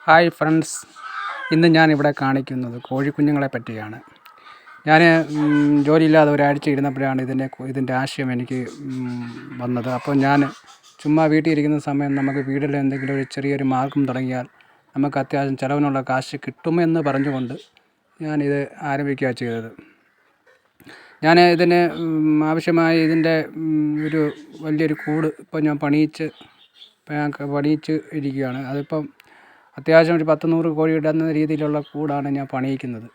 Hi friends, ഇന്ന് ഞാനിവിടെ കാണിക്കുന്നത് കോഴിക്കുഞ്ഞുങ്ങളെ പറ്റിയാണ്. ഞാൻ ജോലിയില്ലാതെ ഒരാഴ്ച ഇരുന്നപ്പോഴാണ് ഇതിൻ്റെ ആശയം എനിക്ക് വന്നത്. അപ്പോൾ ഞാൻ ചുമ്മാ വീട്ടിൽ ഇരിക്കുന്ന സമയം നമുക്ക് വീട്ടിൽ എന്തെങ്കിലും ഒരു ചെറിയൊരു മാർഗം തുടങ്ങിയാൽ നമുക്ക് അത്യാവശ്യം ചിലവിനുള്ള കാശ് കിട്ടുമെന്ന് പറഞ്ഞുകൊണ്ട് ഞാനിത് ആരംഭിക്കുകയാണ് ചെയ്തത്. ഞാൻ ഇതിന് ആവശ്യമായ ഇതിൻ്റെ ഒരു വലിയൊരു കൂട് ഇപ്പോൾ ഞാൻ പണിയിച്ച് ഇരിക്കുകയാണ്. അതിപ്പം അത്യാവശ്യം ഒരു 10-100 കോഴി ഇടുന്ന രീതിയിലുള്ള കൂടാണ് ഞാൻ പണിയിക്കുന്നത്.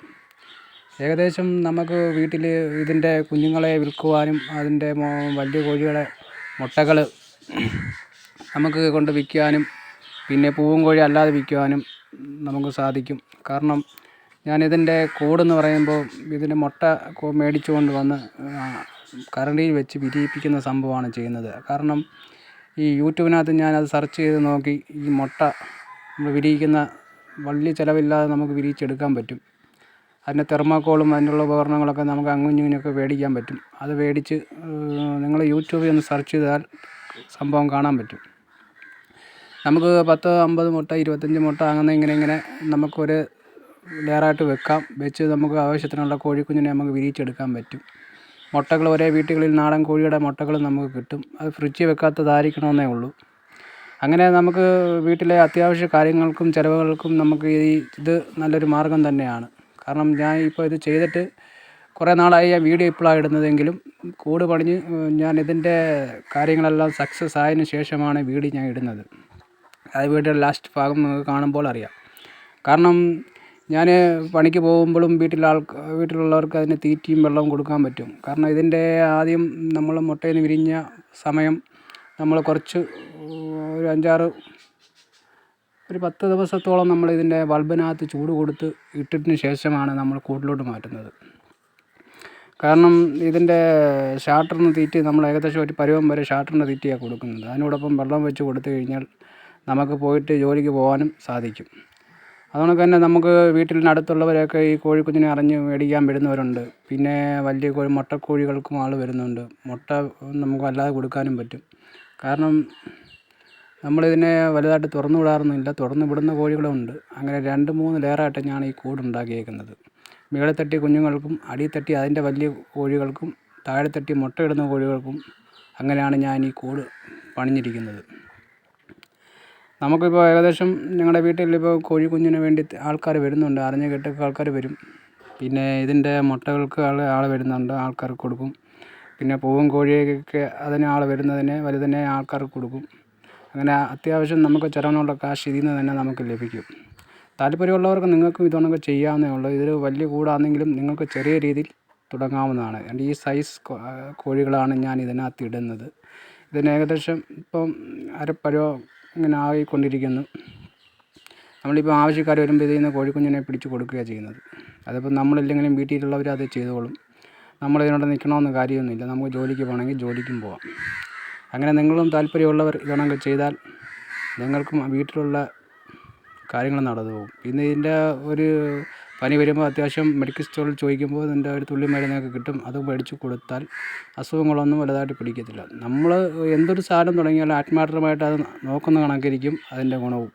ഏകദേശം നമുക്ക് വീട്ടിൽ ഇതിൻ്റെ കുഞ്ഞുങ്ങളെ വിൽക്കുവാനും അതിൻ്റെ വലിയ കോഴികളെ മുട്ടകൾ നമുക്ക് കൊണ്ട് വിൽക്കാനും പിന്നെ പൂവൻ കോഴി അല്ലാതെ വിൽക്കുവാനും നമുക്ക് സാധിക്കും. കാരണം ഞാനിതിൻ്റെ കൂടെന്ന് പറയുമ്പോൾ ഇതിൻ്റെ മുട്ട മേടിച്ചു കൊണ്ട് വന്ന് കറണ്ടിയിൽ വെച്ച് വിരിയിപ്പിക്കുന്ന സംഭവമാണ് ചെയ്യുന്നത്. കാരണം ഈ യൂട്യൂബിനകത്ത് ഞാനത് സെർച്ച് ചെയ്ത് നോക്കി ഈ മുട്ട നമ്മൾ വിരിയിക്കുന്ന വലിയ ചിലവില്ലാതെ നമുക്ക് വിരിയിച്ചെടുക്കാൻ പറ്റും. അതിൻ്റെ തെർമാക്കോളും അതിനുള്ള ഉപകരണങ്ങളൊക്കെ നമുക്ക് അങ്ങും മേടിക്കാൻ പറ്റും. അത് മേടിച്ച് നിങ്ങൾ യൂട്യൂബിൽ ഒന്ന് സെർച്ച് ചെയ്താൽ സംഭവം കാണാൻ പറ്റും. നമുക്ക് 10-50 മുട്ട 25 മുട്ട അങ്ങനെ ഇങ്ങനെ നമുക്കൊരു ലെയറായിട്ട് വെച്ച് നമുക്ക് ആവശ്യത്തിനുള്ള കോഴിക്കുഞ്ഞിനെ നമുക്ക് വിരിയിച്ചെടുക്കാൻ പറ്റും. മുട്ടകൾ ഒരേ വീട്ടുകളിൽ നാടൻ കോഴിയുടെ മുട്ടകൾ നമുക്ക് കിട്ടും. അത് ഫ്രിഡ്ജിൽ വെക്കാത്തതായിരിക്കണമെന്നേ ഉള്ളൂ. അങ്ങനെ നമുക്ക് വീട്ടിലെ അത്യാവശ്യ കാര്യങ്ങൾക്കും ചിലവുകൾക്കും നമുക്ക് ഇത് നല്ലൊരു മാർഗ്ഗം തന്നെയാണ്. കാരണം ഞാൻ ഇപ്പോൾ ഇത് ചെയ്തിട്ട് കുറേ നാളായി. ഞാൻ വീഡിയോ ഇപ്പോഴാണ് ഇടുന്നതെങ്കിലും കൂട് പണിഞ്ഞ് ഞാൻ ഇതിൻ്റെ കാര്യങ്ങളെല്ലാം സക്സസ് ആയതിനു ശേഷമാണ് വീഡിയോ ഞാൻ ഇടുന്നത്. അത് വീഡിയോയുടെ ലാസ്റ്റ് ഭാഗം നിങ്ങൾക്ക് കാണുമ്പോൾ അറിയാം. കാരണം ഞാൻ പണിക്ക് പോകുമ്പോഴും വീട്ടിലുള്ളവർക്ക് അതിന് തീറ്റയും വെള്ളവും കൊടുക്കാൻ പറ്റും. കാരണം ഇതിൻ്റെ ആദ്യം നമ്മൾ മുട്ടയിൽ നിന്ന് വിരിഞ്ഞ സമയം നമ്മൾ കുറച്ച് ഒരു 10 ദിവസത്തോളം നമ്മൾ ഇതിൻ്റെ ബൾബിനകത്ത് ചൂട് കൊടുത്ത് ഇട്ടിന് ശേഷമാണ് നമ്മൾ കൂട്ടിലോട്ട് മാറ്റുന്നത്. കാരണം ഇതിൻ്റെ ഷാട്ടറിന് തീറ്റ നമ്മൾ ഏകദേശം ഒരു പരുവം വരെ ഷാട്ടറിൻ്റെ തീറ്റയാണ് കൊടുക്കുന്നത്. അതിനോടൊപ്പം വെള്ളം വെച്ച് കൊടുത്തു കഴിഞ്ഞാൽ നമുക്ക് പോയിട്ട് ജോലിക്ക് പോകാനും സാധിക്കും. അതുകൊണ്ട് തന്നെ നമുക്ക് വീട്ടിനടുത്തുള്ളവരൊക്കെ ഈ കോഴിക്കുഞ്ഞിനെ അറിഞ്ഞ് മേടിക്കാൻ വരുന്നവരുണ്ട്. പിന്നെ വലിയ മുട്ടക്കോഴികൾക്കും ആൾ വരുന്നുണ്ട്. മുട്ട നമുക്ക് അല്ലാതെ കൊടുക്കാനും പറ്റും. കാരണം നമ്മളിതിനെ വലുതായിട്ട് തുറന്നു വിടാറൊന്നുമില്ല. തുറന്നു വിടുന്ന കോഴികളുമുണ്ട്. അങ്ങനെ 2-3 ലെയറായിട്ട് ഞാൻ ഈ കൂടുണ്ടാക്കിയേക്കുന്നത്. മുകളിൽ തട്ടി കുഞ്ഞുങ്ങൾക്കും അടിയിൽ തട്ടി അതിൻ്റെ വലിയ കോഴികൾക്കും താഴെ തട്ടി മുട്ടയിടുന്ന കോഴികൾക്കും അങ്ങനെയാണ് ഞാൻ ഈ കൂട് പണിഞ്ഞിരിക്കുന്നത്. നമുക്കിപ്പോൾ ഏകദേശം ഞങ്ങളുടെ വീട്ടിലിപ്പോൾ കോഴിക്കുഞ്ഞിന് വേണ്ടി ആൾക്കാർ വരുന്നുണ്ട്. അറിഞ്ഞ് കേട്ടൊക്കെ ആൾക്കാർ വരും. പിന്നെ ഇതിൻ്റെ മുട്ടകൾക്ക് ആൾ വരുന്നുണ്ട്, ആൾക്കാർക്ക് കൊടുക്കും. പിന്നെ പൂവൻ കോഴിയൊക്കെ അതിന് ആൾ വരുന്നതിന് വലുതിനെ ആൾക്കാർക്ക് കൊടുക്കും. അങ്ങനെ അത്യാവശ്യം നമുക്ക് ചിലവിനുള്ള കാശ് ഇതിൽ നിന്ന് തന്നെ നമുക്ക് ലഭിക്കും. താല്പര്യമുള്ളവർക്ക് നിങ്ങൾക്കും ഇതൊക്കെ ചെയ്യാവുന്നേ ഉള്ളൂ. ഇതൊരു വലിയ കൂടാണെങ്കിലും നിങ്ങൾക്ക് ചെറിയ രീതിയിൽ തുടങ്ങാവുന്നതാണ്. എൻ്റെ ഈ സൈസ് കോഴികളാണ് ഞാൻ ഇതിനകത്ത് ഇടുന്നത്. ഇതിന് ഏകദേശം ഇപ്പം അരപ്പരുവം ഇങ്ങനെ ആയിക്കൊണ്ടിരിക്കുന്നു. നമ്മളിപ്പോൾ ആവശ്യക്കാർ വരുമ്പോൾ ഇതിൽ നിന്ന് കോഴിക്കുഞ്ഞിനെ പിടിച്ച് കൊടുക്കുകയാണ് ചെയ്യുന്നത്. അതിപ്പോൾ നമ്മളില്ലെങ്കിലും വീട്ടിലുള്ളവർ അത് ചെയ്തോളും. നമ്മളിതിനോട് നിൽക്കണമെന്ന് കാര്യമൊന്നുമില്ല. നമുക്ക് ജോലിക്ക് പോകണമെങ്കിൽ ജോലിക്കും പോകാം. അങ്ങനെ നിങ്ങളും താല്പര്യമുള്ളവർ ഇതൊക്കെ ചെയ്താൽ നിങ്ങൾക്കും വീട്ടിലുള്ള കാര്യങ്ങൾ നടന്നു പോകും. പിന്നെ ഇതിൻ്റെ ഒരു പനി വരുമ്പോൾ അത്യാവശ്യം മെഡിക്കൽ സ്റ്റോറിൽ ചോദിക്കുമ്പോൾ ഇതിൻ്റെ ഒരു തുള്ളി മരുന്നൊക്കെ കിട്ടും. അത് മേടിച്ച് കൊടുത്താൽ അസുഖങ്ങളൊന്നും വലുതായിട്ട് പിടിക്കത്തില്ല. നമ്മൾ എന്തൊരു സാധനം തുടങ്ങിയാലും ആത്മാർത്ഥമായിട്ട് അത് നോക്കുന്ന കണക്കിരിക്കും അതിൻ്റെ ഗുണവും.